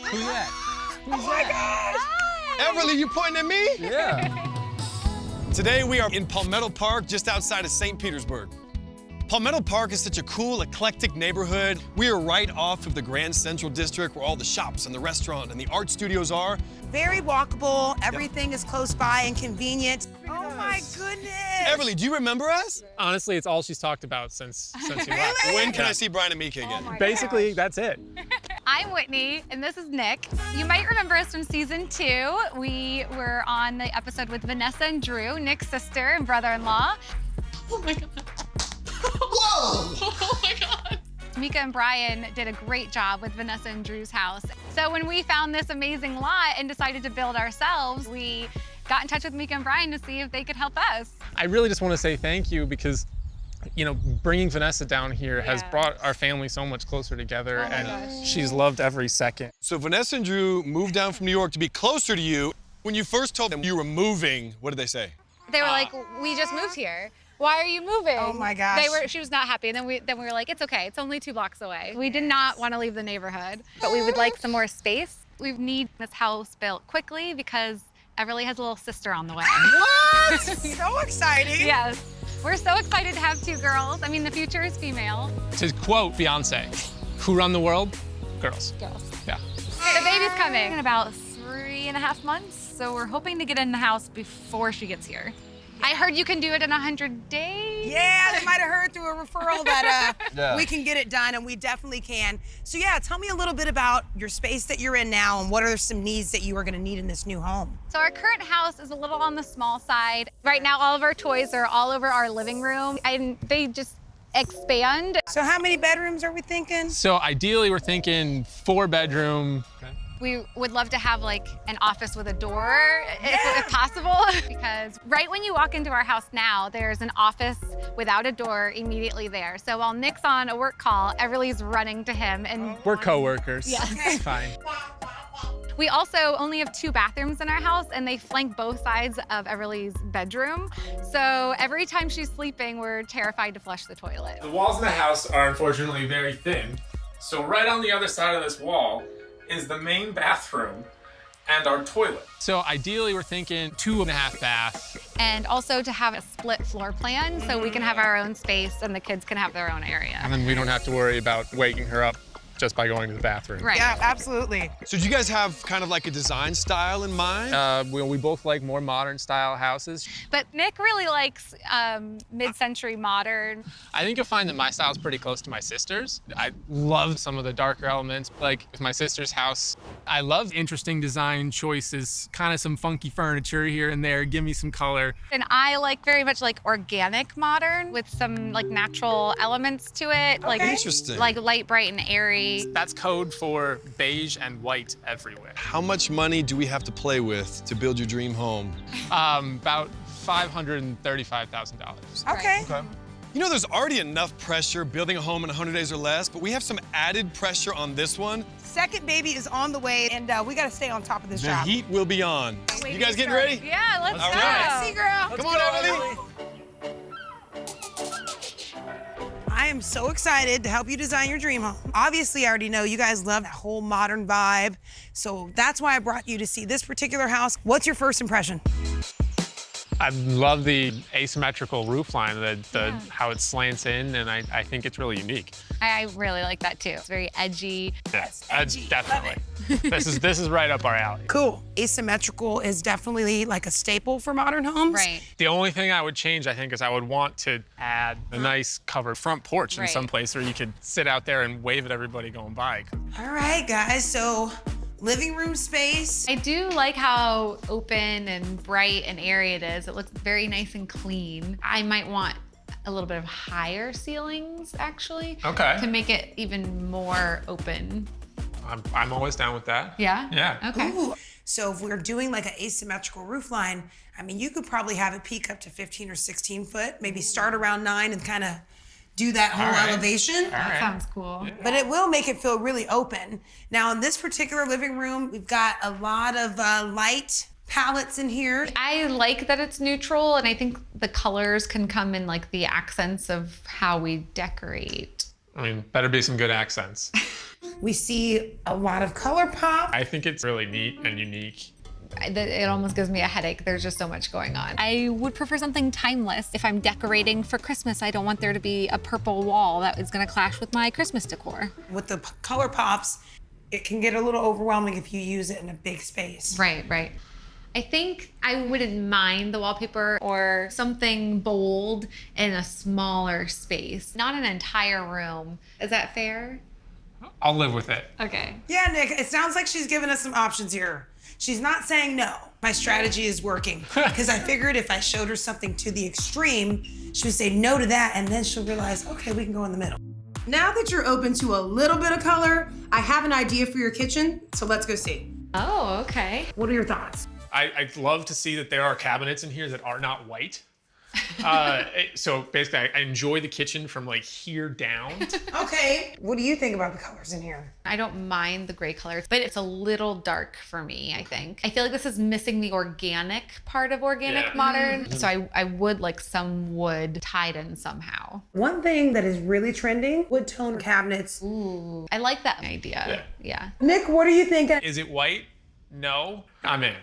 Who's that? Oh my gosh! Hi. Everly, you pointing at me? Yeah. Today we are in Palmetto Park, just outside of St. Petersburg. Palmetto Park is such a cool, eclectic neighborhood. We are right off of the Grand Central District where all the shops and the restaurant and the art studios are. Very walkable. Everything is close by and convenient. Oh my goodness. Everly, do you remember us? Honestly, it's all she's talked about since you left. When can I see Brian and Mika again? Basically, that's it. I'm Whitney, and this is Nick. You might remember us from season 2. We were on the episode with Vanessa and Drew, Nick's sister and brother-in-law. Oh my God. Whoa! Oh my God. Mika and Brian did a great job with Vanessa and Drew's house. So when we found this amazing lot and decided to build ourselves, we got in touch with Mika and Brian to see if they could help us. I really just want to say thank you because, you know, bringing Vanessa down here has brought our family so much closer together, and she's loved every second. So Vanessa and Drew moved down from New York to be closer to you. When you first told them you were moving, what did they say? They were like, we just moved here. Why are you moving? Oh my gosh. She was not happy. And then we were like, it's okay. It's only 2 blocks away. We did not want to leave the neighborhood, but we would like some more space. We need this house built quickly because Everly has a little sister on the way. What? So exciting. Yes. We're so excited to have 2 girls. I mean, the future is female. To quote Beyonce, who run the world? Girls. Girls. Yeah. The baby's coming in about 3.5 months. So we're hoping to get in the house before she gets here. I heard you can do it in 100 days. Yeah, they might have heard through a referral that we can get it done, and we definitely can. So yeah, tell me a little bit about your space that you're in now and what are some needs that you are gonna need in this new home? So our current house is a little on the small side. Right now, all of our toys are all over our living room, and they just expand. So how many bedrooms are we thinking? So ideally, we're thinking 4-bedroom. We would love to have like an office with a door, if possible, because right when you walk into our house now, there's an office without a door immediately there. So while Nick's on a work call, Everly's running to him, and We're co-workers. Yes. It's fine. we also only have 2 bathrooms in our house, and they flank both sides of Everly's bedroom. So every time she's sleeping, we're terrified to flush the toilet. The walls in the house are unfortunately very thin. So right on the other side of this wall is the main bathroom and our toilet. So ideally we're thinking 2.5 bath. And also to have a split floor plan so we can have our own space and the kids can have their own area. And then we don't have to worry about waking her up just by going to the bathroom. Right. Yeah, absolutely. So do you guys have kind of like a design style in mind? We both like more modern style houses. But Nick really likes mid-century modern. I think you'll find that my style is pretty close to my sister's. I love some of the darker elements. Like with my sister's house, I love interesting design choices, kind of some funky furniture here and there, give me some color. And I like very much like organic modern with some like natural elements to it. Like Interesting. Like light, bright, and airy. That's code for beige and white everywhere. How much money do we have to play with to build your dream home? About $535,000. Okay. You know, there's already enough pressure building a home in 100 days or less, but we have some added pressure on this one. Second baby is on the way, and we gotta stay on top of this The job. heat will be on. You guys getting ready? Yeah, let's All go. right. See, girl. Come on, Emily. I am so excited to help you design your dream home. Obviously, I already know you guys love that whole modern vibe, so that's why I brought you to see this particular house. What's your first impression? I love the asymmetrical roof line, how it slants in, and I think it's really unique. I really like that too. It's very edgy. Yes, definitely. This is right up our alley. Cool. Asymmetrical is definitely like a staple for modern homes. Right. The only thing I would change, I think, is I would want to add a nice covered front porch in some place where you could sit out there and wave at everybody going by. All right, guys, so living room space. I do like how open and bright and airy it is. It looks very nice and clean. I might want a little bit of higher ceilings, actually. Okay. To make it even more open. I'm always down with that. Yeah? Yeah. Okay. Ooh. So if we're doing like an asymmetrical roof line, I mean, you could probably have it peak up to 15 or 16 foot, maybe start around 9 and kind of do that whole elevation. That sounds cool. But it will make it feel really open. Now in this particular living room, we've got a lot of light palettes in here. I like that it's neutral, and I think the colors can come in like the accents of how we decorate. I mean, better be some good accents. We see a lot of color pop. I think it's really neat and unique. It almost gives me a headache. There's just so much going on. I would prefer something timeless. If I'm decorating for Christmas, I don't want there to be a purple wall that is gonna clash with my Christmas decor. With the color pops, it can get a little overwhelming if you use it in a big space. Right, right. I think I wouldn't mind the wallpaper or something bold in a smaller space, not an entire room. Is that fair? I'll live with it. Okay. Yeah, Nick, it sounds like she's giving us some options here. She's not saying no. My strategy is working because I figured if I showed her something to the extreme, she would say no to that and then she'll realize, okay, we can go in the middle. Now that you're open to a little bit of color, I have an idea for your kitchen, so let's go see. Oh, okay. What are your thoughts? I'd love to see that there are cabinets in here that are not white. So basically, I enjoy the kitchen from like here down. Okay. What do you think about the colors in here? I don't mind the gray colors, but it's a little dark for me, I think. I feel like this is missing the organic part of organic modern. So I would like some wood tied in somehow. One thing that is really trending, wood tone cabinets. Ooh, I like that idea. Yeah. Nick, what are you thinking? Is it white? No, I'm in.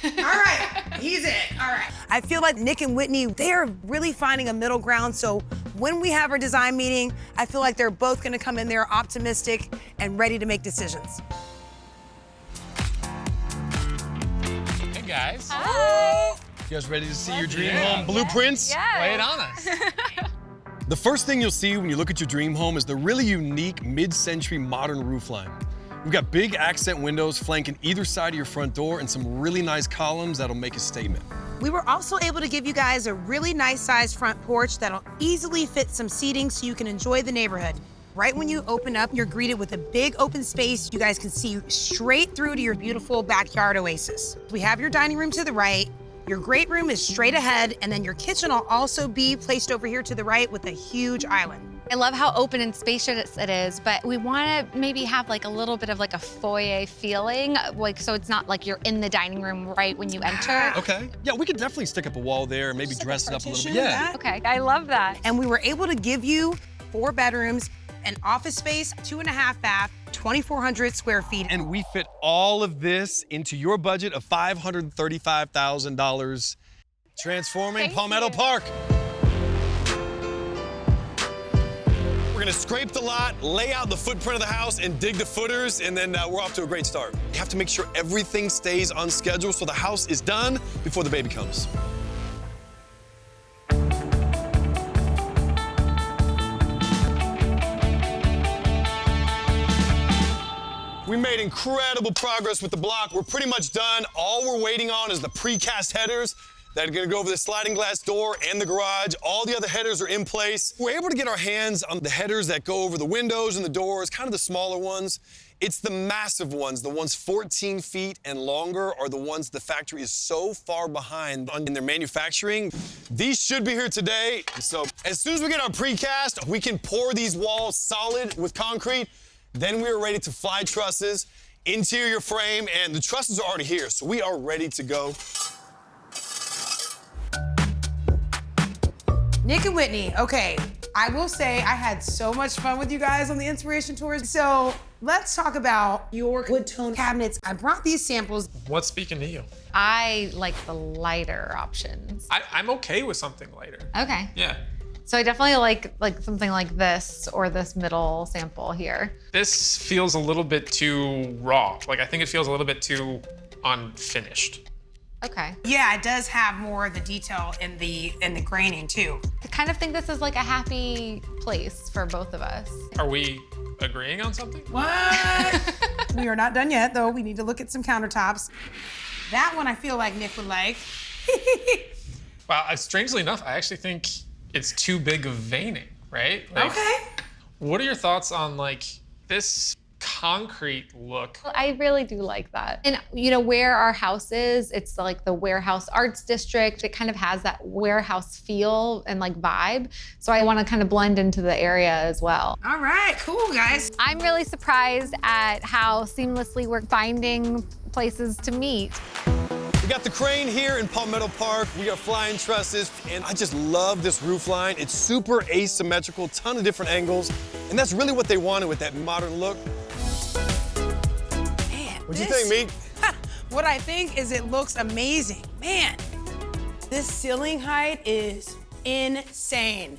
All right, he's in. All right. I feel like Nick and Whitney, they are really finding a middle ground. So when we have our design meeting, I feel like they're both gonna come in there optimistic and ready to make decisions. Hey guys, Hi. You guys ready to see your dream home blueprints? Yeah. lay it on us. The first thing you'll see when you look at your dream home is the really unique mid-century modern roofline. We've got big accent windows flanking either side of your front door and some really nice columns that'll make a statement. We were also able to give you guys a really nice sized front porch that'll easily fit some seating so you can enjoy the neighborhood. Right when you open up, you're greeted with a big open space. You guys can see straight through to your beautiful backyard oasis. We have your dining room to the right. Your great room is straight ahead, and then your kitchen will also be placed over here to the right with a huge island. I love how open and spacious it is, but we want to maybe have like a little bit of like a foyer feeling, like so it's not like you're in the dining room right when you enter. Okay. Yeah, we could definitely stick up a wall there and maybe Just like dress a it up a little bit. partition, Yeah. that. Okay, I love that. And we were able to give you 4 bedrooms, an office space, 2.5 bath, 2,400 square feet. And we fit all of this into your budget of $535,000, transforming Thank Palmetto you. Park. We're gonna scrape the lot, lay out the footprint of the house, and dig the footers, and then we're off to a great start. You have to make sure everything stays on schedule so the house is done before the baby comes. We made incredible progress with the block. We're pretty much done. All we're waiting on is the precast headers that are gonna go over the sliding glass door and the garage. All the other headers are in place. We're able to get our hands on the headers that go over the windows and the doors, kind of the smaller ones. It's the massive ones, the ones 14 feet and longer, are the ones the factory is so far behind in their manufacturing. These should be here today. So as soon as we get our precast, we can pour these walls solid with concrete. Then we are ready to fly trusses, interior frame, and the trusses are already here, so we are ready to go. Nick and Whitney, okay, I will say I had so much fun with you guys on the inspiration tours. So let's talk about your wood tone cabinets. I brought these samples. What's speaking to you? I like the lighter options. I'm okay with something lighter. Okay. Yeah. So I definitely like something like this or this middle sample here. This feels a little bit too raw. Like I think it feels a little bit too unfinished. Okay. Yeah, it does have more of the detail in the graining too. I kind of think this is like a happy place for both of us. Are we agreeing on something? What? We are not done yet though. We need to look at some countertops. That one I feel like Nick would like. Well, strangely enough, I actually think it's too big of veining, right? Like, Okay. What are your thoughts on like this concrete look? I really do like that. And you know, where our house is, it's like the warehouse arts district. It kind of has that warehouse feel and like vibe. So I want to kind of blend into the area as well. All right, cool guys. I'm really surprised at how seamlessly we're finding places to meet. We got the crane here in Palmetto Park. We got flying trusses, and I just love this roof line. It's super asymmetrical, ton of different angles, and that's really what they wanted with that modern look. Man, What'd you think, Meek? What I think is it looks amazing. Man, this ceiling height is insane.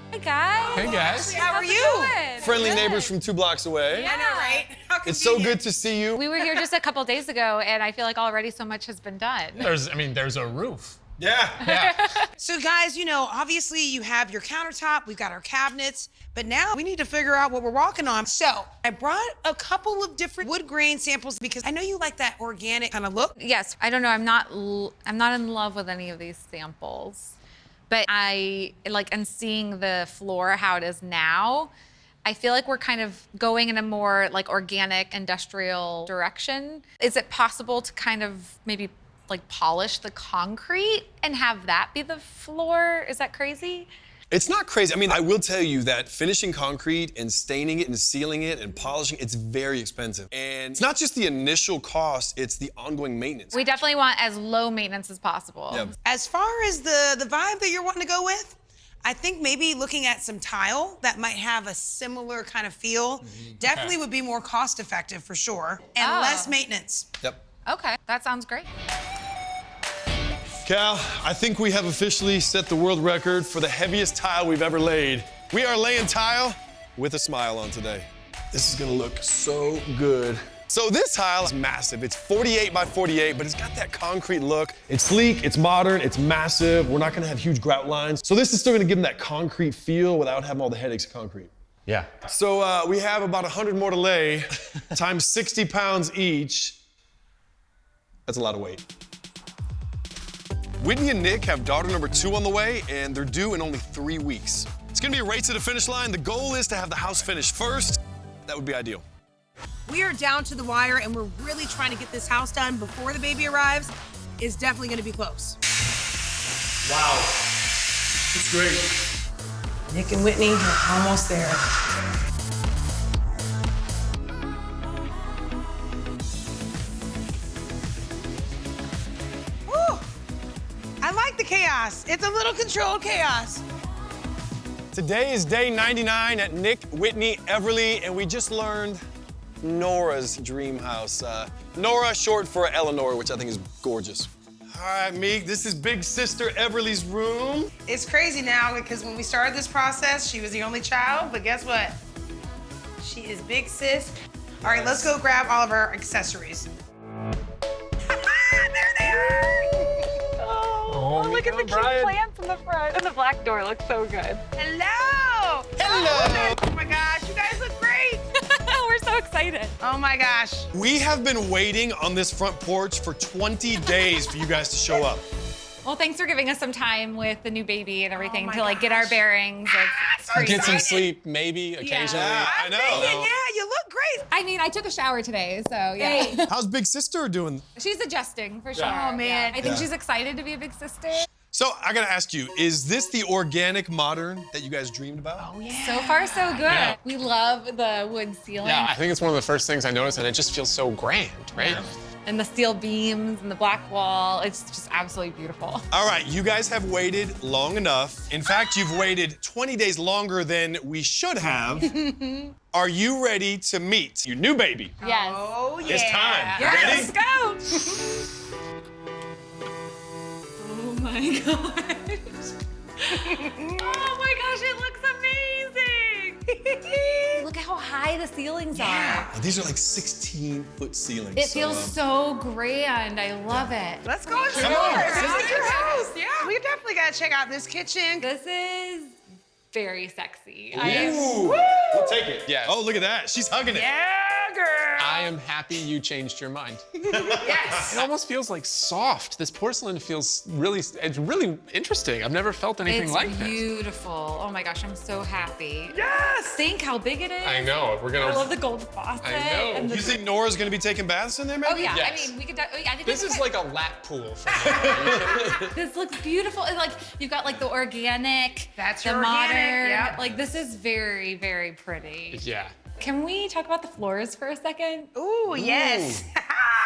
Hey guys. Hey guys. How are How's it you? going? Friendly Good. neighbors from 2 blocks away. Yeah. I know, right? How It's so convenient. good to see you. We were here just a couple days ago, and I feel like already so much has been done. There's a roof. Yeah. Yeah. So guys, you know, obviously you have your countertop, we've got our cabinets, but now we need to figure out what we're walking on. So I brought a couple of different wood grain samples because I know you like that organic kind of look. Yes, I don't know. I'm not in love with any of these samples, but I like and seeing the floor how it is now. I feel like we're kind of going in a more like organic industrial direction. Is it possible to kind of maybe like polish the concrete and have that be the floor? Is that crazy? It's not crazy. I mean, I will tell you that finishing concrete and staining it and sealing it and polishing, it's very expensive. And it's not just the initial cost, it's the ongoing maintenance. We definitely want as low maintenance as possible. Yeah. As far as the vibe that you're wanting to go with, I think maybe looking at some tile that might have a similar kind of feel definitely would be more cost effective for sure and Oh. less maintenance. Yep. Okay, that sounds great. Cal, I think we have officially set the world record for the heaviest tile we've ever laid. We are laying tile with a smile on today. This is gonna look so good. So this tile is massive. It's 48 by 48, but it's got that concrete look. It's sleek, it's modern, it's massive. We're not gonna have huge grout lines. So this is still gonna give them that concrete feel without having all the headaches of concrete. Yeah. So we have about 100 more to lay, times 60 pounds each. That's a lot of weight. Whitney and Nick have daughter number 2 on the way, and they're due in only 3 weeks. It's gonna be a race to the finish line. The goal is to have the house finished first. That would be ideal. We are down to the wire and we're really trying to get this house done before the baby arrives. It's definitely gonna be close. Wow. That's great. Nick and Whitney are almost there. Woo! I like the chaos. It's a little controlled chaos. Today is day 99 at Nick, Whitney, Everly, and we just learned Nora's dream house. Nora, short for Eleanor, which I think is gorgeous. All right, Meek, this is big sister Everly's room. It's crazy now because when we started this process, she was the only child, but guess what? She is big sis. All right, let's go grab all of our accessories. There they are! Oh, look at the cute plants in the front. And the black door looks so good. Hello! Hello! Oh my gosh, you guys look great! We're so excited. Oh my gosh. We have been waiting on this front porch for 20 days for you guys to show up. Well, thanks for giving us some time with the new baby and everything my to like get our gosh. bearings. It's so crazy. Get some excited. sleep, maybe, occasionally. Yeah, I I'm know. thinking, yeah, you look great. I mean, I took a shower today, so yeah. How's big sister doing? She's adjusting for sure. Oh, man. Yeah. I think Yeah. she's excited to be a big sister. So I gotta ask you, is this the organic modern that you guys dreamed about? Oh, yeah. So far, so good. Yeah. We love the wood ceiling Yeah, I think it's one of the first things I noticed, and it just feels so grand, right? and the steel beams and the black wall. It's just absolutely beautiful. All right, you guys have waited long enough. In fact, you've waited 20 days longer than we should have. Are you ready to meet your new baby? Yes. Oh, yeah. It's time. Yeah, Ready? let's go. Oh my gosh. Oh my gosh, it looks amazing. Look at how high the ceilings are. Oh, these are like 16-foot ceilings. It feels so grand. I love it. Let's go explore. Come on. This is your house. Yeah. We definitely gotta check out this kitchen. This is very sexy. Ooh, we'll take it. Yes. Oh, look at that. She's hugging it. Yeah, girl. I am happy you changed your mind. Yes. It almost feels like soft. This porcelain feels really, it's really interesting. I've never felt anything It's like this. beautiful. Oh my gosh, I'm so happy. Yes. Think how big it is. I know, we're I gonna. love the gold faucet. I know. And You the, think Nora's gonna be taking baths in there, maybe? oh yeah, Yes. I mean, we could. I think This we is could- like a lap pool for me. This looks beautiful, and like you've got like the organic, That's the your organic, modern. yeah. Like this is very, very pretty. Yeah. Can we talk about the floors for a second? Ooh, yes.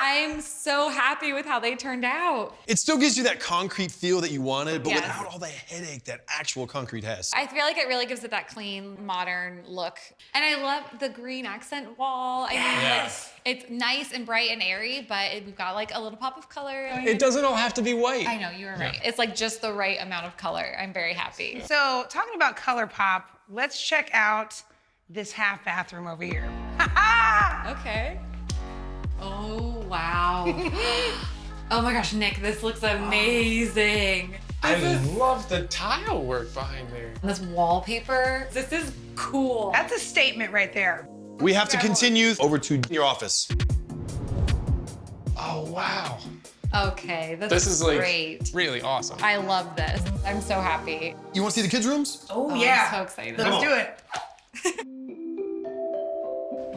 I'm so happy with how they turned out. It still gives you that concrete feel that you wanted, but Yes. without all the headache that actual concrete has. I feel like it really gives it that clean, modern look. And I love the green accent wall. I mean, Yes. like, it's nice and bright and airy, but we've got like a little pop of color. It doesn't all have to be white. I know, you were right. It's like just the right amount of color. I'm very happy. So, talking about color pop, let's check out this half bathroom over here. Okay. Oh, wow. Oh my gosh, Nick, this looks amazing. I love the tile work behind there. This wallpaper, this is cool. That's a statement right there. We have to continue over to your office. Oh, wow. Okay, This is like great. really awesome. I love this. I'm so happy. You want to see the kids' rooms? Oh, yeah. I'm so excited. Let's do it.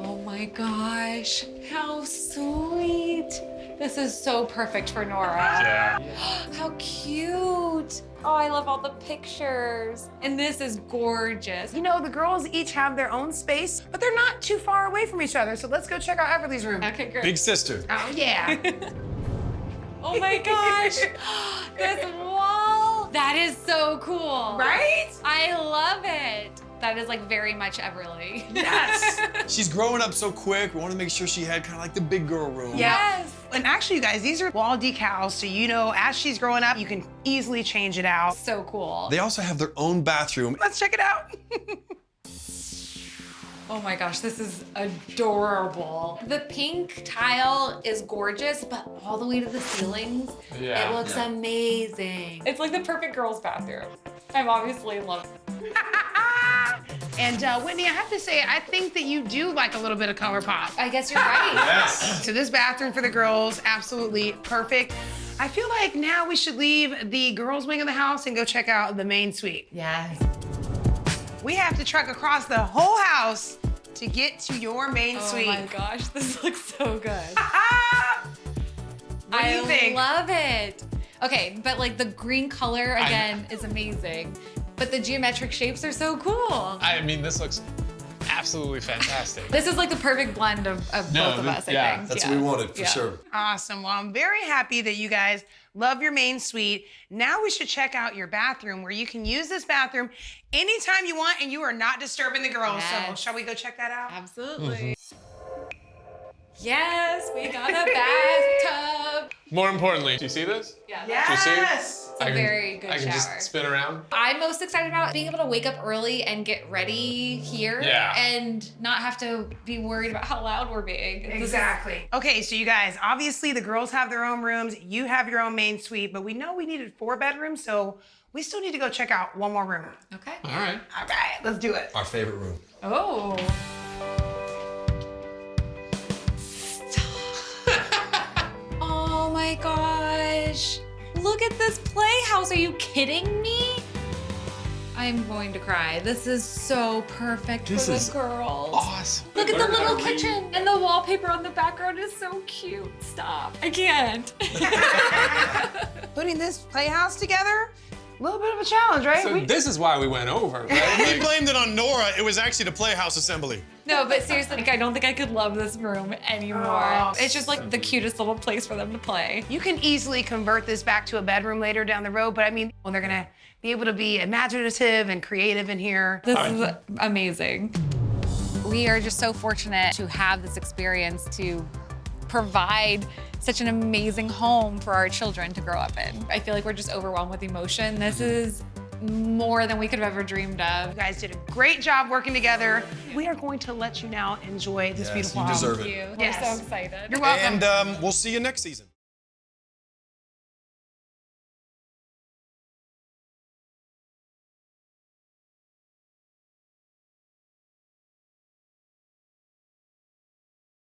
Oh my gosh, how sweet. This is so perfect for Nora. Yeah. How cute. Oh, I love all the pictures. And this is gorgeous. You know, the girls each have their own space, but they're not too far away from each other. So let's go check out Everly's room. Okay, great. Big sister. Oh, yeah. Oh my gosh, this wall. That is so cool. Right? I love it. That is like very much Everly. Yes. She's growing up so quick. We want to make sure she had kind of like the big girl room. Yes. And actually, you guys, these are wall decals. So, you know, as she's growing up, you can easily change it out. So cool. They also have their own bathroom. Let's check it out. Oh my gosh, this is adorable. The pink tile is gorgeous, but all the way to the ceilings, Yeah. it looks amazing. It's like the perfect girls' bathroom. I'm obviously in love. And Whitney, I have to say, I think that you do like a little bit of color pop. I guess you're right. Yes. So this bathroom for the girls, absolutely perfect. I feel like now we should leave the girls' wing of the house and go check out the main suite. Yes. We have to trek across the whole house to get to your main suite. Oh my gosh, this looks so good. What do you think? I love it. Okay, but like the green color again is amazing. But the geometric shapes are so cool. I mean, this looks absolutely fantastic. This is like the perfect blend of both of us, I think. That's what we wanted, for sure. Awesome. Well, I'm very happy that you guys love your main suite. Now we should check out your bathroom where you can use this bathroom anytime you want and you are not disturbing the girls. So Yes. shall we go check that out? Absolutely. Yes, we got a bathtub. More importantly, do you see this? Yeah. Yes. It's a very good I can shower. just spin around. I'm most excited about being able to wake up early and get ready here and not have to be worried about how loud we're being. Exactly. Okay, so you guys, obviously the girls have their own rooms, you have your own main suite, but we know we needed 4 bedrooms, so we still need to go check out one more room. Okay. All right. All right, let's do it. Our favorite room. Oh. Oh my gosh. Look at this playhouse. Are you kidding me? I'm going to cry. This is so perfect This for the is girls. Awesome. Look at the little kitchen and the wallpaper on the background is so cute. Stop. I can't. Putting this playhouse together, a little bit of a challenge, right? So this is why we went over, right? We Like, blamed it on Nora. It was actually the Playhouse assembly. No, but seriously, like, I don't think I could love this room anymore. Oh, It's just like the cutest little place for them to play. You can easily convert this back to a bedroom later down the road, but I mean, well, they're gonna be able to be imaginative and creative in here. This is amazing. We are just so fortunate to have this experience to provide such an amazing home for our children to grow up in. I feel like we're just overwhelmed with emotion. This is more than we could have ever dreamed of. You guys did a great job working together. We are going to let you now enjoy this Yes, beautiful you home. deserve Thank it. you. Yes. We're so excited. You're welcome. And we'll see you next season.